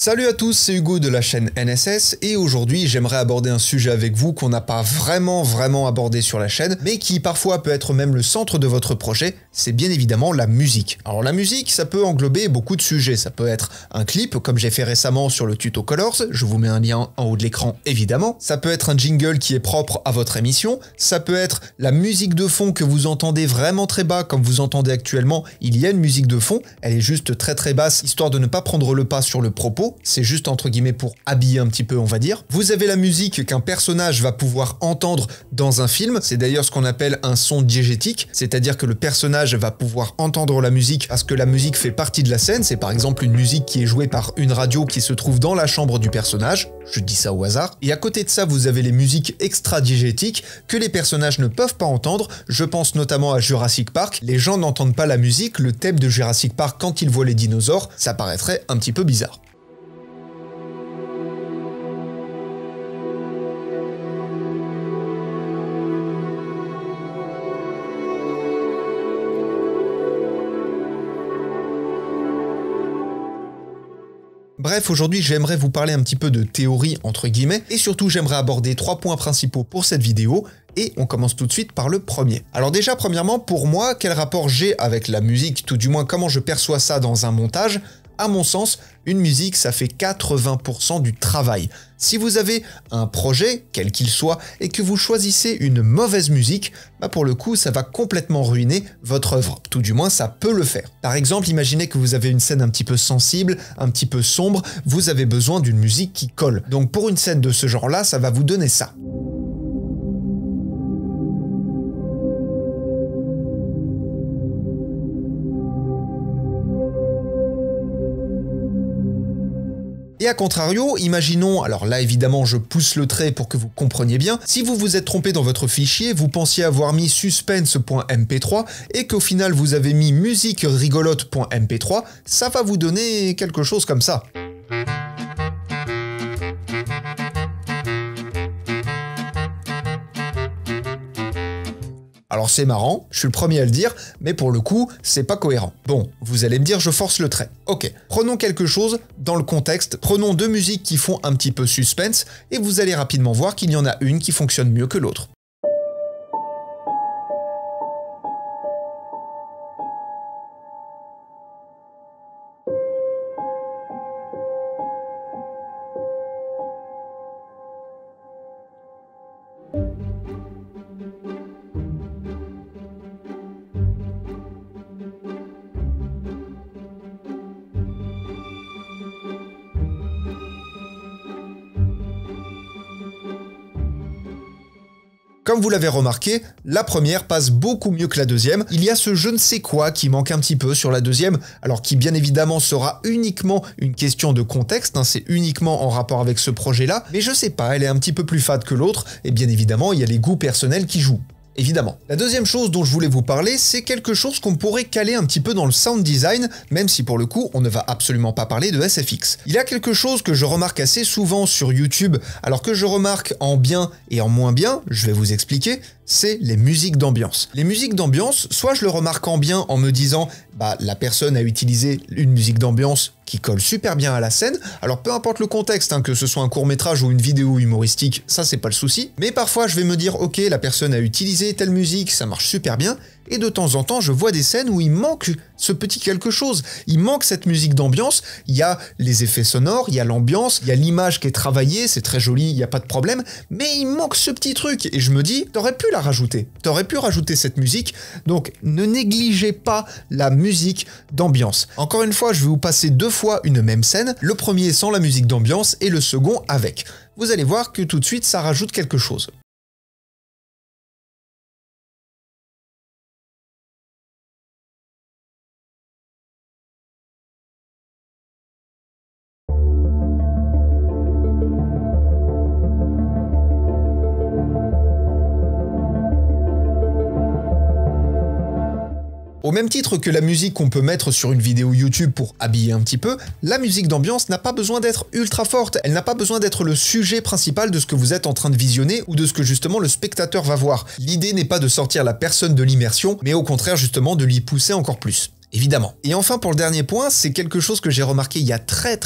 Salut à tous, c'est Hugo de la chaîne NSS et aujourd'hui j'aimerais aborder un sujet avec vous qu'on n'a pas vraiment abordé sur la chaîne, mais qui parfois peut être même le centre de votre projet, c'est bien évidemment la musique. Alors la musique, ça peut englober beaucoup de sujets, ça peut être un clip comme j'ai fait récemment sur le tuto Colors, je vous mets un lien en haut de l'écran évidemment, ça peut être un jingle qui est propre à votre émission, ça peut être la musique de fond que vous entendez vraiment très bas comme vous entendez actuellement, il y a une musique de fond, elle est juste très basse histoire de ne pas prendre le pas sur le propos. C'est juste entre guillemets pour habiller un petit peu on va dire. Vous avez la musique qu'un personnage va pouvoir entendre dans un film, c'est d'ailleurs ce qu'on appelle un son diégétique, c'est-à-dire que le personnage va pouvoir entendre la musique parce que la musique fait partie de la scène, c'est par exemple une musique qui est jouée par une radio qui se trouve dans la chambre du personnage, je dis ça au hasard. Et à côté de ça vous avez les musiques extra-diégétiques que les personnages ne peuvent pas entendre, je pense notamment à Jurassic Park, les gens n'entendent pas la musique, le thème de Jurassic Park quand ils voient les dinosaures, ça paraîtrait un petit peu bizarre. Bref, aujourd'hui j'aimerais vous parler un petit peu de théorie entre guillemets et surtout j'aimerais aborder 3 points principaux pour cette vidéo et on commence tout de suite par le premier. Alors déjà premièrement pour moi quel rapport j'ai avec la musique, tout du moins comment je perçois ça dans un montage. À mon sens, une musique, ça fait 80% du travail. Si vous avez un projet, quel qu'il soit, et que vous choisissez une mauvaise musique, bah pour le coup, ça va complètement ruiner votre œuvre. Tout du moins, ça peut le faire. Par exemple, imaginez que vous avez une scène un petit peu sensible, un petit peu sombre, vous avez besoin d'une musique qui colle. Donc pour une scène de ce genre-là, ça va vous donner ça. Et à contrario, imaginons, alors là évidemment je pousse le trait pour que vous compreniez bien, si vous vous êtes trompé dans votre fichier, vous pensiez avoir mis suspense.mp3 et qu'au final vous avez mis musique rigolote.mp3, ça va vous donner quelque chose comme ça. Alors c'est marrant, je suis le premier à le dire, mais pour le coup, c'est pas cohérent. Bon, vous allez me dire je force le trait. Ok, prenons quelque chose dans le contexte, prenons deux musiques qui font un petit peu suspense, et vous allez rapidement voir qu'il y en a une qui fonctionne mieux que l'autre. Comme vous l'avez remarqué, la première passe beaucoup mieux que la deuxième. Il y a ce je ne sais quoi qui manque un petit peu sur la deuxième, alors qui bien évidemment sera uniquement une question de contexte, hein, c'est uniquement en rapport avec ce projet-là, mais je sais pas, elle est un petit peu plus fade que l'autre, et bien évidemment, il y a les goûts personnels qui jouent. Évidemment. La deuxième chose dont je voulais vous parler, c'est quelque chose qu'on pourrait caler un petit peu dans le sound design, même si pour le coup, on ne va absolument pas parler de SFX. Il y a quelque chose que je remarque assez souvent sur YouTube, alors que je remarque en bien et en moins bien, je vais vous expliquer, c'est les musiques d'ambiance. Les musiques d'ambiance, soit je le remarque en bien en me disant, bah la personne a utilisé une musique d'ambiance qui colle super bien à la scène, alors peu importe le contexte, hein, que ce soit un court-métrage ou une vidéo humoristique, ça c'est pas le souci, mais parfois je vais me dire, ok, la personne a utilisé telle musique, ça marche super bien, et de temps en temps je vois des scènes où il manque ce petit quelque chose, il manque cette musique d'ambiance, il y a les effets sonores, il y a l'ambiance, il y a l'image qui est travaillée, c'est très joli, il n'y a pas de problème, mais il manque ce petit truc, et je me dis, t'aurais pu la rajouter, t'aurais pu rajouter cette musique, donc ne négligez pas la musique d'ambiance. Encore une fois, je vais vous passer 2 fois une même scène, le premier sans la musique d'ambiance et le second avec. Vous allez voir que tout de suite ça rajoute quelque chose. Au même titre que la musique qu'on peut mettre sur une vidéo YouTube pour habiller un petit peu, la musique d'ambiance n'a pas besoin d'être ultra forte, elle n'a pas besoin d'être le sujet principal de ce que vous êtes en train de visionner ou de ce que justement le spectateur va voir. L'idée n'est pas de sortir la personne de l'immersion, mais au contraire justement de l'y pousser encore plus. évidemment. Et enfin pour le dernier point, c'est quelque chose que j'ai remarqué il y a très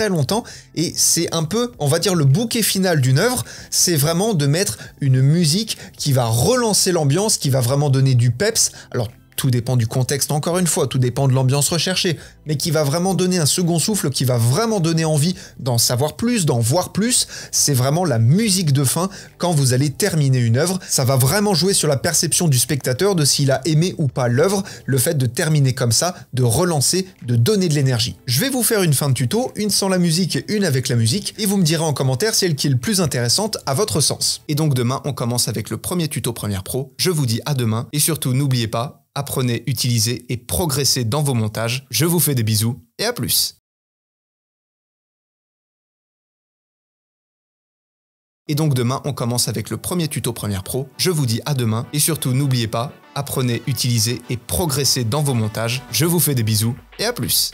longtemps, et c'est un peu, on va dire, le bouquet final d'une œuvre, c'est vraiment de mettre une musique qui va relancer l'ambiance, qui va vraiment donner du peps. Alors tout dépend du contexte, encore une fois, tout dépend de l'ambiance recherchée, mais qui va vraiment donner un second souffle, qui va vraiment donner envie d'en savoir plus, d'en voir plus. C'est vraiment la musique de fin quand vous allez terminer une œuvre. Ça va vraiment jouer sur la perception du spectateur de s'il a aimé ou pas l'œuvre, le fait de terminer comme ça, de relancer, de donner de l'énergie. Je vais vous faire une fin de tuto, une sans la musique et une avec la musique, et vous me direz en commentaire celle qui est le plus intéressante à votre sens. Et donc demain, on commence avec le premier tuto Premiere Pro. Je vous dis à demain, et surtout n'oubliez pas, apprenez, utilisez et progressez dans vos montages. Je vous fais des bisous et à plus. Et donc demain, on commence avec le premier tuto Premiere Pro. Je vous dis à demain et surtout n'oubliez pas, apprenez, utilisez et progressez dans vos montages. Je vous fais des bisous et à plus.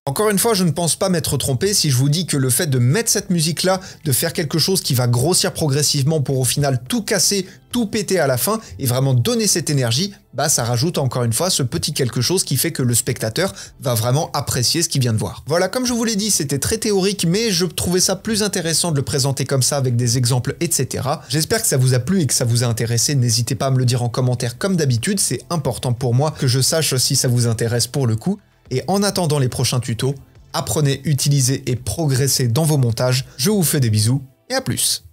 Encore une fois, je ne pense pas m'être trompé si je vous dis que le fait de mettre cette musique-là, de faire quelque chose qui va grossir progressivement pour au final tout casser, tout péter à la fin et vraiment donner cette énergie, bah ça rajoute encore une fois ce petit quelque chose qui fait que le spectateur va vraiment apprécier ce qu'il vient de voir. Voilà, comme je vous l'ai dit, c'était très théorique, mais je trouvais ça plus intéressant de le présenter comme ça avec des exemples, etc. J'espère que ça vous a plu et que ça vous a intéressé. N'hésitez pas à me le dire en commentaire comme d'habitude, c'est important pour moi que je sache si ça vous intéresse pour le coup. Et en attendant les prochains tutos, apprenez, utilisez et progressez dans vos montages. Je vous fais des bisous et à plus.